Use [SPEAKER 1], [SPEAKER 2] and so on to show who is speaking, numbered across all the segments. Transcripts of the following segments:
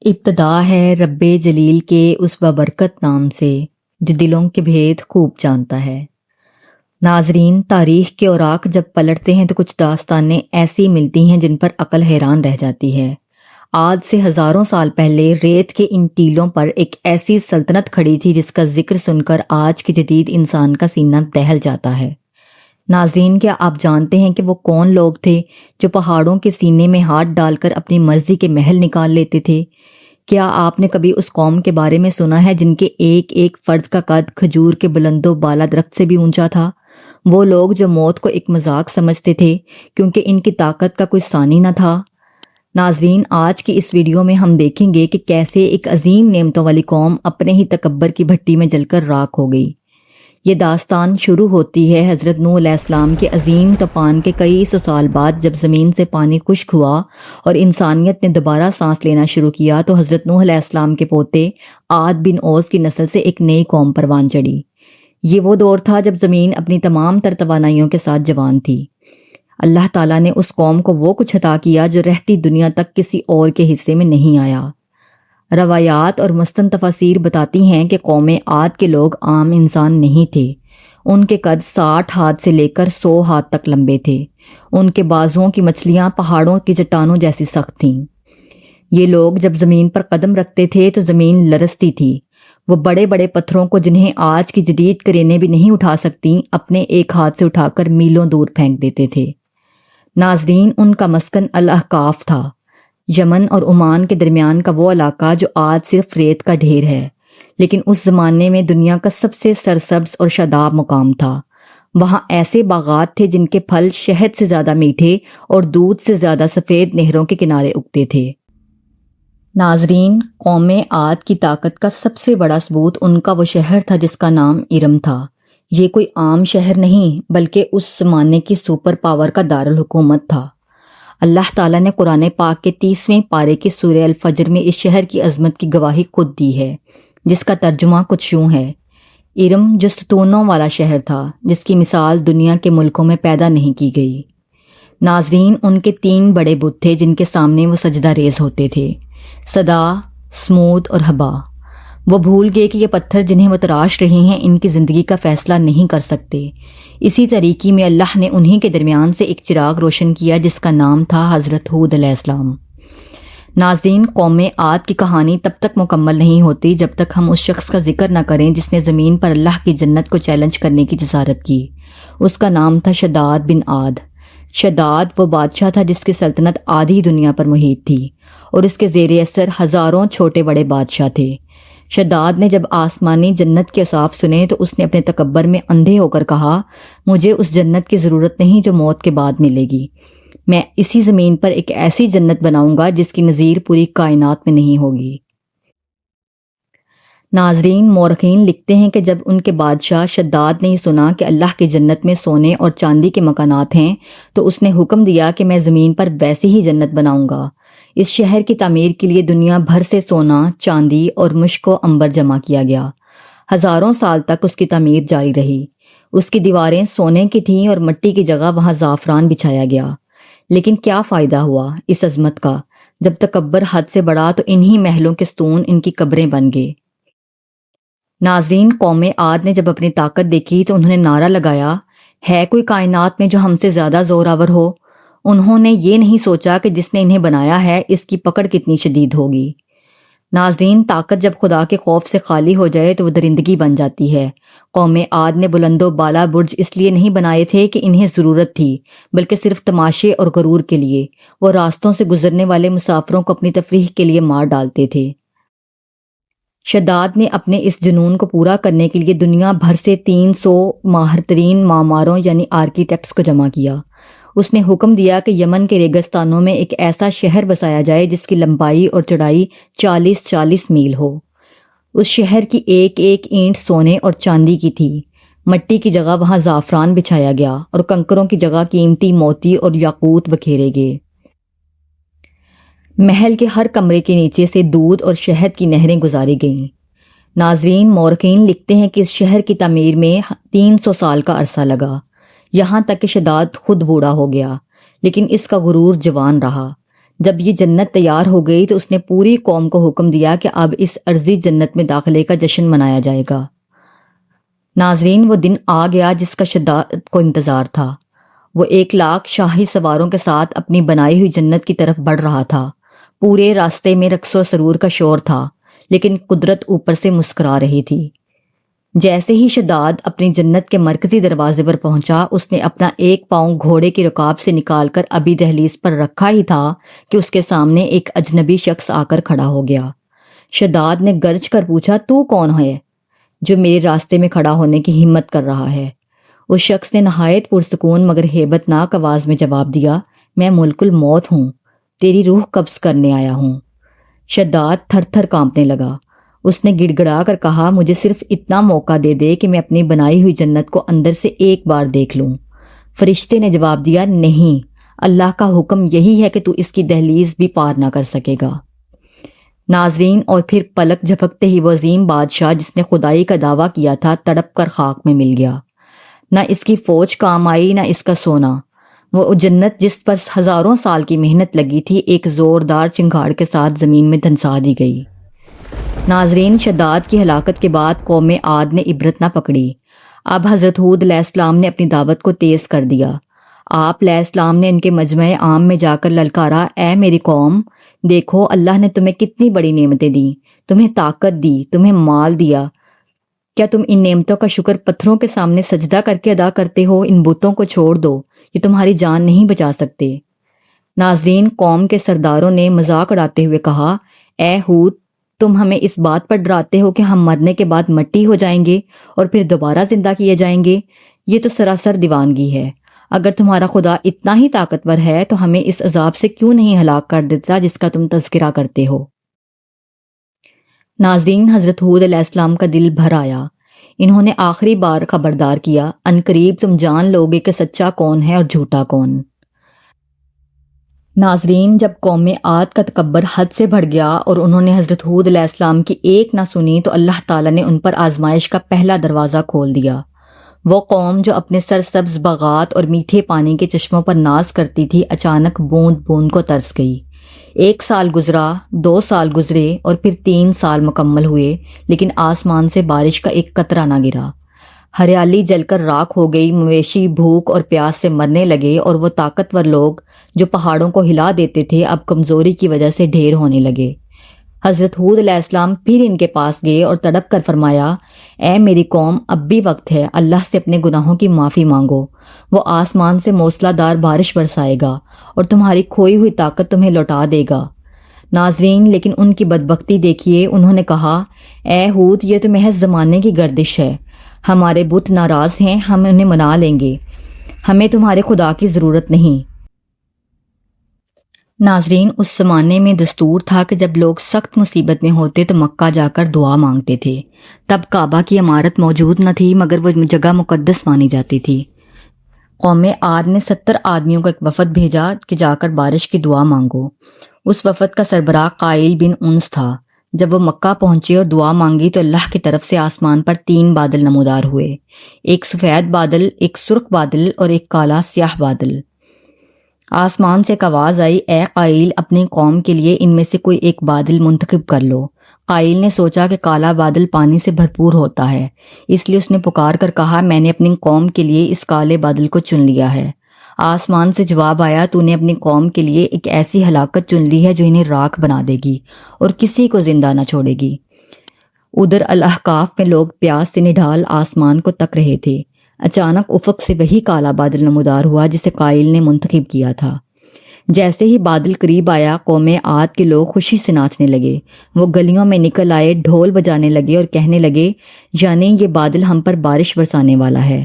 [SPEAKER 1] ابتدا ہے رب جلیل کے اس بابرکت نام سے جو دلوں کے بھید خوب جانتا ہے۔ ناظرین، تاریخ کے اوراق جب پلٹتے ہیں تو کچھ داستانیں ایسی ملتی ہیں جن پر عقل حیران رہ جاتی ہے۔ آج سے ہزاروں سال پہلے ریت کے ان ٹیلوں پر ایک ایسی سلطنت کھڑی تھی جس کا ذکر سن کر آج کے جدید انسان کا سینہ دہل جاتا ہے۔ ناظرین، کیا آپ جانتے ہیں کہ وہ کون لوگ تھے جو پہاڑوں کے سینے میں ہاتھ ڈال کر اپنی مرضی کے محل نکال لیتے تھے؟ کیا آپ نے کبھی اس قوم کے بارے میں سنا ہے جن کے ایک ایک فرد کا قد کھجور کے بلند و بالا درخت سے بھی اونچا تھا؟ وہ لوگ جو موت کو ایک مذاق سمجھتے تھے کیونکہ ان کی طاقت کا کوئی ثانی نہ تھا۔ ناظرین، آج کی اس ویڈیو میں ہم دیکھیں گے کہ کیسے ایک عظیم نعمتوں والی قوم اپنے ہی تکبر کی بھٹی میں جل کر راکھ ہو گئی۔ یہ داستان شروع ہوتی ہے حضرت نوح علیہ السلام کے عظیم طوفان کے کئی سو سال بعد، جب زمین سے پانی خشک ہوا اور انسانیت نے دوبارہ سانس لینا شروع کیا تو حضرت نوح علیہ السلام کے پوتے عاد بن اوس کی نسل سے ایک نئی قوم پروان چڑھی۔ یہ وہ دور تھا جب زمین اپنی تمام تر توانائیوں کے ساتھ جوان تھی۔ اللہ تعالیٰ نے اس قوم کو وہ کچھ عطا کیا جو رہتی دنیا تک کسی اور کے حصے میں نہیں آیا۔ روایات اور مستند تفاسیر بتاتی ہیں کہ قوم عاد کے لوگ عام انسان نہیں تھے۔ ان کے قد 60 ہاتھ سے لے کر 100 ہاتھ تک لمبے تھے۔ ان کے بازوؤں کی مچھلیاں پہاڑوں کی چٹانوں جیسی سخت تھیں۔ یہ لوگ جب زمین پر قدم رکھتے تھے تو زمین لرزتی تھی۔ وہ بڑے بڑے پتھروں کو جنہیں آج کی جدید کرینے بھی نہیں اٹھا سکتی، اپنے ایک ہاتھ سے اٹھا کر میلوں دور پھینک دیتے تھے۔ ناظرین، ان کا مسکن الاحقاف تھا، یمن اور عمان کے درمیان کا وہ علاقہ جو آج صرف ریت کا ڈھیر ہے، لیکن اس زمانے میں دنیا کا سب سے سرسبز اور شاداب مقام تھا۔ وہاں ایسے باغات تھے جن کے پھل شہد سے زیادہ میٹھے اور دودھ سے زیادہ سفید نہروں کے کنارے اگتے تھے۔ ناظرین، قوم عاد کی طاقت کا سب سے بڑا ثبوت ان کا وہ شہر تھا جس کا نام ارم تھا۔ یہ کوئی عام شہر نہیں بلکہ اس زمانے کی سپر پاور کا دارالحکومت تھا۔ اللہ تعالیٰ نے قرآن پاک کے 30ویں پارے کی سورہ الفجر میں اس شہر کی عظمت کی گواہی خود دی ہے، جس کا ترجمہ کچھ یوں ہے: ارم جو ستونوں والا شہر تھا، جس کی مثال دنیا کے ملکوں میں پیدا نہیں کی گئی۔ ناظرین، ان کے 3 بڑے بت تھے جن کے سامنے وہ سجدہ ریز ہوتے تھے: صدا، سمود اور ہبا۔ وہ بھول گئے کہ یہ پتھر جنہیں وہ تراش رہے ہیں ان کی زندگی کا فیصلہ نہیں کر سکتے۔ اسی طریقے میں اللہ نے انہی کے درمیان سے ایک چراغ روشن کیا جس کا نام تھا حضرت ہود علیہ السلام۔ ناظرین، قوم عاد کی کہانی تب تک مکمل نہیں ہوتی جب تک ہم اس شخص کا ذکر نہ کریں جس نے زمین پر اللہ کی جنت کو چیلنج کرنے کی جسارت کی۔ اس کا نام تھا شداد بن عاد۔ شداد وہ بادشاہ تھا جس کی سلطنت آدھی دنیا پر محیط تھی اور اس کے زیر اثر ہزاروں چھوٹے بڑے بادشاہ تھے۔ شداد نے جب آسمانی جنت کے اوصاف سنے تو اس نے اپنے تکبر میں اندھے ہو کر کہا، مجھے اس جنت کی ضرورت نہیں جو موت کے بعد ملے گی۔ میں اسی زمین پر ایک ایسی جنت بناؤں گا جس کی نظیر پوری کائنات میں نہیں ہوگی۔ ناظرین، مورخین لکھتے ہیں کہ جب ان کے بادشاہ شداد نے یہ سنا کہ اللہ کی جنت میں سونے اور چاندی کے مکانات ہیں تو اس نے حکم دیا کہ میں زمین پر ویسی ہی جنت بناؤں گا۔ اس شہر کی تعمیر کے لیے دنیا بھر سے سونا، چاندی اور مشک و عنبر جمع کیا گیا۔ ہزاروں سال تک اس کی تعمیر جاری رہی۔ اس کی دیواریں سونے کی تھیں اور مٹی کی جگہ وہاں زعفران بچھایا گیا۔ لیکن کیا فائدہ ہوا اس عظمت کا؟ جب تکبر حد سے بڑھا تو انہی محلوں کے ستون ان کی قبریں بن گئے۔ ناظرین، قوم عاد نے جب اپنی طاقت دیکھی تو انہوں نے نعرہ لگایا، ہے کوئی کائنات میں جو ہم سے زیادہ زور آور ہو؟ انہوں نے یہ نہیں سوچا کہ جس نے انہیں بنایا ہے اس کی پکڑ کتنی شدید ہوگی۔ ناظرین، طاقت جب خدا کے خوف سے خالی ہو جائے تو وہ درندگی بن جاتی ہے۔ قوم عاد نے بلند و بالا برج اس لیے نہیں بنائے تھے کہ انہیں ضرورت تھی، بلکہ صرف تماشے اور غرور کے لیے۔ وہ راستوں سے گزرنے والے مسافروں کو اپنی تفریح کے لیے مار ڈالتے تھے۔ شداد نے اپنے اس جنون کو پورا کرنے کے لیے دنیا بھر سے 300 ماہر ترین معماروں یعنی آرکیٹیکٹس کو جمع کیا۔ اس نے حکم دیا کہ یمن کے ریگستانوں میں ایک ایسا شہر بسایا جائے جس کی لمبائی اور چوڑائی 40 میل ہو۔ اس شہر کی ایک ایک اینٹ سونے اور چاندی کی تھی۔ مٹی کی جگہ وہاں زعفران بچھایا گیا اور کنکروں کی جگہ قیمتی موتی اور یاقوت بکھیرے گئے۔ محل کے ہر کمرے کے نیچے سے دودھ اور شہد کی نہریں گزاری گئیں۔ ناظرین، مورخین لکھتے ہیں کہ اس شہر کی تعمیر میں 300 سال کا عرصہ لگا، یہاں تک کہ شداد خود بوڑھا ہو گیا، لیکن اس کا غرور جوان رہا۔ جب یہ جنت تیار ہو گئی تو اس نے پوری قوم کو حکم دیا کہ اب اس عرضی جنت میں داخلے کا جشن منایا جائے گا۔ ناظرین، وہ دن آ گیا جس کا شداد کو انتظار تھا۔ وہ 1,00,000 شاہی سواروں کے ساتھ اپنی بنائی ہوئی جنت کی طرف بڑھ رہا تھا۔ پورے راستے میں رقص و سرور کا شور تھا، لیکن قدرت اوپر سے مسکرا رہی تھی۔ جیسے ہی شداد اپنی جنت کے مرکزی دروازے پر پہنچا، اس نے اپنا ایک پاؤں گھوڑے کی رکاب سے نکال کر ابھی دہلیز پر رکھا ہی تھا کہ اس کے سامنے ایک اجنبی شخص آ کر کھڑا ہو گیا۔ شداد نے گرج کر پوچھا، تو کون ہے جو میرے راستے میں کھڑا ہونے کی ہمت کر رہا ہے؟ اس شخص نے نہایت پرسکون مگر ہیبت ناک آواز میں جواب دیا، میں ملک الموت ہوں، تیری روح قبض کرنے آیا ہوں۔ شداد تھر تھر کانپنے لگا۔ اس نے گڑ گڑا کر کہا، مجھے صرف اتنا موقع دے دے کہ میں اپنی بنائی ہوئی جنت کو اندر سے ایک بار دیکھ لوں۔ فرشتے نے جواب دیا، نہیں، اللہ کا حکم یہی ہے کہ تو اس کی دہلیز بھی پار نہ کر سکے گا۔ ناظرین، اور پھر پلک جھپکتے ہی وہ عظیم بادشاہ جس نے خدائی کا دعویٰ کیا تھا تڑپ کر خاک میں مل گیا۔ نہ اس کی فوج کام آئی، نہ اس کا سونا۔ وہ جنت جس پر ہزاروں سال کی محنت لگی تھی، ایک زوردار چنگھاڑ کے ساتھ زمین میں دھنسا دی گئی۔ ناظرین، شداد کی ہلاکت کے بعد قوم عاد نے عبرت نہ پکڑی۔ اب حضرت ہود علیہ السلام نے اپنی دعوت کو تیز کر دیا۔ آپ علیہ السلام نے ان کے مجمع عام میں جا کر للکارا، اے میری قوم، دیکھو اللہ نے تمہیں کتنی بڑی نعمتیں دیں، تمہیں طاقت دی، تمہیں مال دیا۔ کیا تم ان نعمتوں کا شکر پتھروں کے سامنے سجدہ کر کے ادا کرتے ہو؟ ان بتوں کو چھوڑ دو، یہ تمہاری جان نہیں بچا سکتے۔ ناظرین، قوم کے سرداروں نے مذاق اڑاتے ہوئے کہا، اے ہود، تم ہمیں اس بات پر ڈراتے ہو کہ ہم مرنے کے بعد مٹی ہو جائیں گے اور پھر دوبارہ زندہ کیے جائیں گے؟ یہ تو سراسر دیوانگی ہے۔ اگر تمہارا خدا اتنا ہی طاقتور ہے تو ہمیں اس عذاب سے کیوں نہیں ہلاک کر دیتا جس کا تم تذکرہ کرتے ہو؟ ناظرین، حضرت ہود علیہ السلام کا دل بھر آیا۔ انہوں نے آخری بار خبردار کیا، عنقریب تم جان لوگے کہ سچا کون ہے اور جھوٹا کون۔ ناظرین، جب قوم عاد کا تکبر حد سے بڑھ گیا اور انہوں نے حضرت ہود علیہ السلام کی ایک نہ سنی تو اللہ تعالیٰ نے ان پر آزمائش کا پہلا دروازہ کھول دیا۔ وہ قوم جو اپنے سرسبز باغات اور میٹھے پانی کے چشموں پر ناز کرتی تھی، اچانک بوند بوند کو ترس گئی۔ 1 سال گزرا، 2 سال گزرے اور پھر 3 سال مکمل ہوئے، لیکن آسمان سے بارش کا ایک قطرہ نہ گرا۔ ہریالی جل کر راکھ ہو گئی، مویشی بھوک اور پیاس سے مرنے لگے، اور وہ طاقتور لوگ جو پہاڑوں کو ہلا دیتے تھے اب کمزوری کی وجہ سے ڈھیر ہونے لگے۔ حضرت ہود علیہ السلام پھر ان کے پاس گئے اور تڑپ کر فرمایا، اے میری قوم، اب بھی وقت ہے، اللہ سے اپنے گناہوں کی معافی مانگو۔ وہ آسمان سے موسلا دار بارش برسائے گا اور تمہاری کھوئی ہوئی طاقت تمہیں لوٹا دے گا۔ ناظرین، لیکن ان کی بدبختی دیکھیے۔ انہوں نے کہا، اے ہود، یہ تو محض زمانے کی گردش ہے، ہمارے بت ناراض ہیں، ہم انہیں منا لیں گے، ہمیں تمہارے خدا کی ضرورت نہیں۔ ناظرین، اس زمانے میں دستور تھا کہ جب لوگ سخت مصیبت میں ہوتے تو مکہ جا کر دعا مانگتے تھے۔ تب کعبہ کی عمارت موجود نہ تھی، مگر وہ جگہ مقدس مانی جاتی تھی۔ قوم عاد نے 70 آدمیوں کا ایک وفد بھیجا کہ جا کر بارش کی دعا مانگو۔ اس وفد کا سربراہ قائل بن انس تھا۔ جب وہ مکہ پہنچے اور دعا مانگی تو اللہ کی طرف سے آسمان پر 3 بادل نمودار ہوئے، ایک سفید بادل، ایک سرخ بادل اور ایک کالا سیاہ بادل۔ آسمان سے ایک آواز آئی، اے قائل، اپنی قوم کے لیے ان میں سے کوئی ایک بادل منتخب کر لو۔ قائل نے سوچا کہ کالا بادل پانی سے بھرپور ہوتا ہے، اس لیے اس نے پکار کر کہا، میں نے اپنی قوم کے لیے اس کالے بادل کو چن لیا ہے۔ آسمان سے جواب آیا، تو نے اپنی قوم کے لیے ایک ایسی ہلاکت چن لی ہے جو انہیں راکھ بنا دے گی اور کسی کو زندہ نہ چھوڑے گی۔ ادھر الاحقاف میں لوگ پیاس سے نڈھال آسمان کو تک رہے تھے۔ اچانک افق سے وہی کالا بادل نمودار ہوا جسے قائل نے منتخب کیا تھا۔ جیسے ہی بادل قریب آیا، قوم عاد کے لوگ خوشی سے ناچنے لگے۔ وہ گلیوں میں نکل آئے، ڈھول بجانے لگے اور کہنے لگے، یعنی یہ بادل ہم پر بارش برسانے والا ہے۔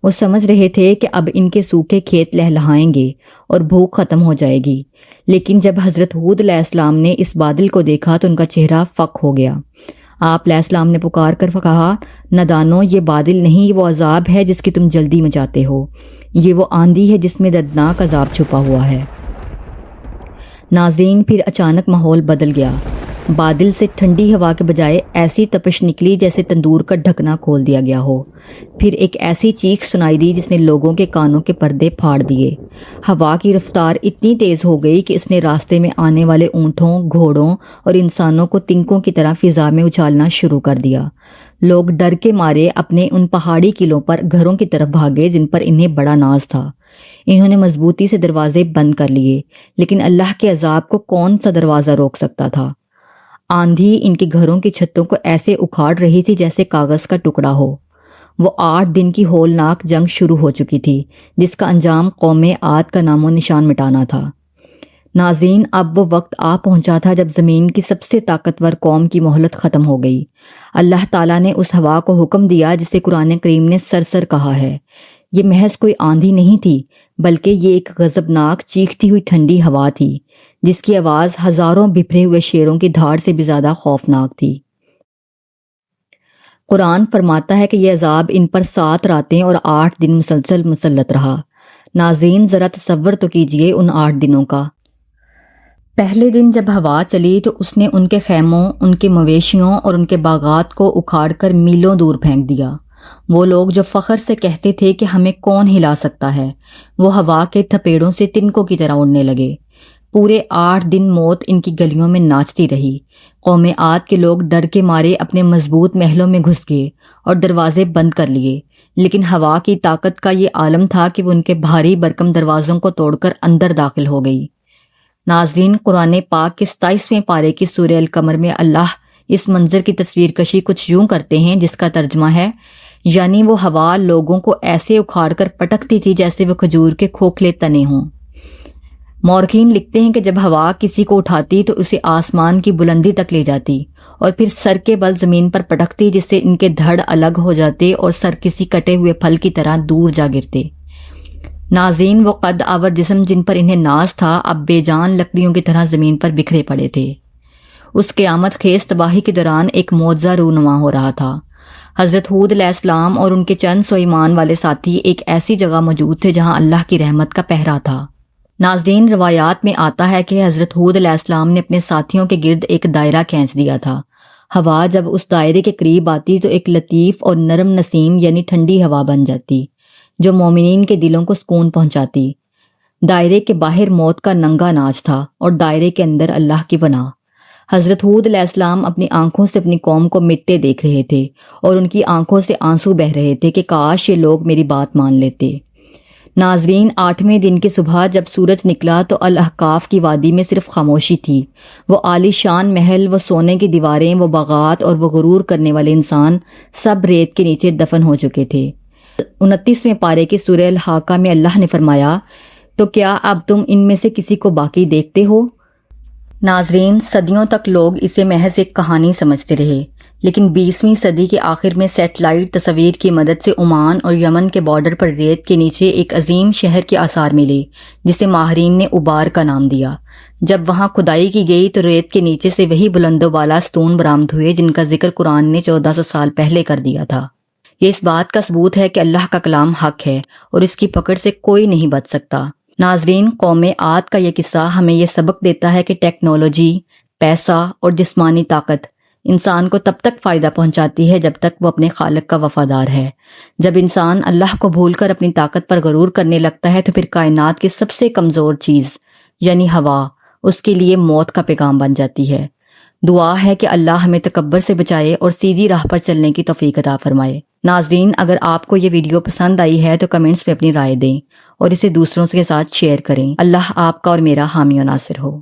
[SPEAKER 1] وہ سمجھ رہے تھے کہ اب ان کے سوکھے کھیت لہلہائیں گے اور بھوک ختم ہو جائے گی، لیکن جب حضرت ہود علیہ السلام نے اس بادل کو دیکھا تو ان کا چہرہ فک ہو گیا۔ آپ علیہ السلام نے پکار کر کہا، نادانو، یہ بادل نہیں، وہ عذاب ہے جس کی تم جلدی مچاتے ہو، یہ وہ آندھی ہے جس میں دردناک عذاب چھپا ہوا ہے۔ ناظرین، پھر اچانک ماحول بدل گیا۔ بادل سے ٹھنڈی ہوا کے بجائے ایسی تپش نکلی جیسے تندور کا ڈھکنا کھول دیا گیا ہو۔ پھر ایک ایسی چیخ سنائی دی جس نے لوگوں کے کانوں کے پردے پھاڑ دیے۔ ہوا کی رفتار اتنی تیز ہو گئی کہ اس نے راستے میں آنے والے اونٹوں، گھوڑوں اور انسانوں کو تنکوں کی طرح فضا میں اچھالنا شروع کر دیا۔ لوگ ڈر کے مارے اپنے ان پہاڑی قلعوں پر گھروں کی طرف بھاگے جن پر انہیں بڑا ناز تھا۔ انہوں نے مضبوطی سے دروازے بند کر لیے، لیکن اللہ کے عذاب کو کون سا دروازہ روک سکتا تھا؟ آندھی ان کے گھروں کی چھتوں کو ایسے اکھاڑ رہی تھی جیسے کاغذ کا ٹکڑا ہو۔ وہ 8 دن کی ہولناک جنگ شروع ہو چکی تھی جس کا انجام قوم عاد کا نام و نشان مٹانا تھا۔ ناظرین، اب وہ وقت آ پہنچا تھا جب زمین کی سب سے طاقتور قوم کی مہلت ختم ہو گئی۔ اللہ تعالیٰ نے اس ہوا کو حکم دیا جسے قرآن کریم نے سرسر کہا ہے۔ یہ محض کوئی آندھی نہیں تھی، بلکہ یہ ایک غضبناک چیختی ہوئی ٹھنڈی ہوا تھی جس کی آواز ہزاروں بپھرے ہوئے شیروں کی دھاڑ سے بھی زیادہ خوفناک تھی۔ قرآن فرماتا ہے کہ یہ عذاب ان پر 7 راتیں اور 8 دن مسلسل مسلط رہا۔ ناظرین، ذرا تصور تو کیجئے ان 8 دنوں کا۔ پہلے دن جب ہوا چلی تو اس نے ان کے خیموں، ان کے مویشیوں اور ان کے باغات کو اکھاڑ کر میلوں دور پھینک دیا۔ وہ لوگ جو فخر سے کہتے تھے کہ ہمیں کون ہلا سکتا ہے، وہ ہوا کے تھپیڑوں سے تنکوں کی طرح اڑنے لگے۔ پورے 8 دن موت ان کی گلیوں میں ناچتی رہی۔ قوم عاد کے لوگ ڈر کے مارے اپنے مضبوط محلوں میں گھس گئے اور دروازے بند کر لیے، لیکن ہوا کی طاقت کا یہ عالم تھا کہ وہ ان کے بھاری برکم دروازوں کو توڑ کر اندر داخل ہو گئی۔ ناظرین، قرآن پاک کے 27ویں پارے کی سورہ القمر میں اللہ اس منظر کی تصویر کشی کچھ یوں کرتے ہیں جس کا ترجمہ ہے، یعنی وہ ہوا لوگوں کو ایسے اکھاڑ کر پٹکتی تھی جیسے وہ کھجور کے کھوکھلے تنے ہوں۔ مورخین لکھتے ہیں کہ جب ہوا کسی کو اٹھاتی تو اسے آسمان کی بلندی تک لے جاتی اور پھر سر کے بل زمین پر پٹکتی جس سے ان کے دھڑ الگ ہو جاتے اور سر کسی کٹے ہوئے پھل کی طرح دور جا گرتے۔ ناظرین، وہ قد آور جسم جن پر انہیں ناز تھا اب بے جان لکڑیوں کی طرح زمین پر بکھرے پڑے تھے۔ اس قیامت خیز تباہی کے دوران ایک معجزہ رونما ہو رہا تھا۔ حضرت ہود علیہ السلام اور ان کے چند سو ایمان والے ساتھی ایک ایسی جگہ موجود تھے جہاں اللہ کی رحمت کا پہرا تھا۔ ناظرین، روایات میں آتا ہے کہ حضرت ہود علیہ السلام نے اپنے ساتھیوں کے گرد ایک دائرہ کھینچ دیا تھا۔ ہوا جب اس دائرے کے قریب آتی تو ایک لطیف اور نرم نسیم یعنی ٹھنڈی ہوا بن جاتی جو مومنین کے دلوں کو سکون پہنچاتی۔ دائرے کے باہر موت کا ننگا ناچ تھا اور دائرے کے اندر اللہ کی پناہ۔ حضرت ہود علیہ السلام اپنی آنکھوں سے اپنی قوم کو مٹتے دیکھ رہے تھے اور ان کی آنکھوں سے آنسو بہہ رہے تھے کہ کاش یہ لوگ میری بات مان لیتے۔ ناظرین، 8ویں دن کی صبح جب سورج نکلا تو الاحقاف کی وادی میں صرف خاموشی تھی۔ وہ عالی شان محل، وہ سونے کی دیواریں، وہ باغات اور وہ غرور کرنے والے انسان سب ریت کے نیچے دفن ہو چکے تھے۔ 29ویں پارے کی سورہ الحاقہ میں اللہ نے فرمایا، تو کیا اب تم ان میں سے کسی کو باقی دیکھتے ہو؟ ناظرین، صدیوں تک لوگ اسے محض ایک کہانی سمجھتے رہے، لیکن 20ویں صدی کے آخر میں سیٹلائٹ تصویر کی مدد سے عمان اور یمن کے بارڈر پر ریت کے نیچے ایک عظیم شہر کے آثار ملے جسے ماہرین نے ابار کا نام دیا۔ جب وہاں کھدائی کی گئی تو ریت کے نیچے سے وہی بلند و بالا ستون برآمد ہوئے جن کا ذکر قرآن نے 1400 سال پہلے کر دیا تھا۔ یہ اس بات کا ثبوت ہے کہ اللہ کا کلام حق ہے اور اس کی پکڑ سے کوئی نہیں بچ سکتا۔ ناظرین، قوم عاد کا یہ قصہ ہمیں یہ سبق دیتا ہے کہ ٹیکنالوجی، پیسہ اور جسمانی طاقت انسان کو تب تک فائدہ پہنچاتی ہے جب تک وہ اپنے خالق کا وفادار ہے۔ جب انسان اللہ کو بھول کر اپنی طاقت پر غرور کرنے لگتا ہے تو پھر کائنات کی سب سے کمزور چیز یعنی ہوا اس کے لیے موت کا پیغام بن جاتی ہے۔ دعا ہے کہ اللہ ہمیں تکبر سے بچائے اور سیدھی راہ پر چلنے کی توفیق عطا فرمائے۔ ناظرین، اگر آپ کو یہ ویڈیو پسند آئی ہے تو کمنٹس میں اپنی رائے دیں اور اسے دوسروں کے ساتھ شیئر کریں۔ اللہ آپ کا اور میرا حامی و ناصر ہو۔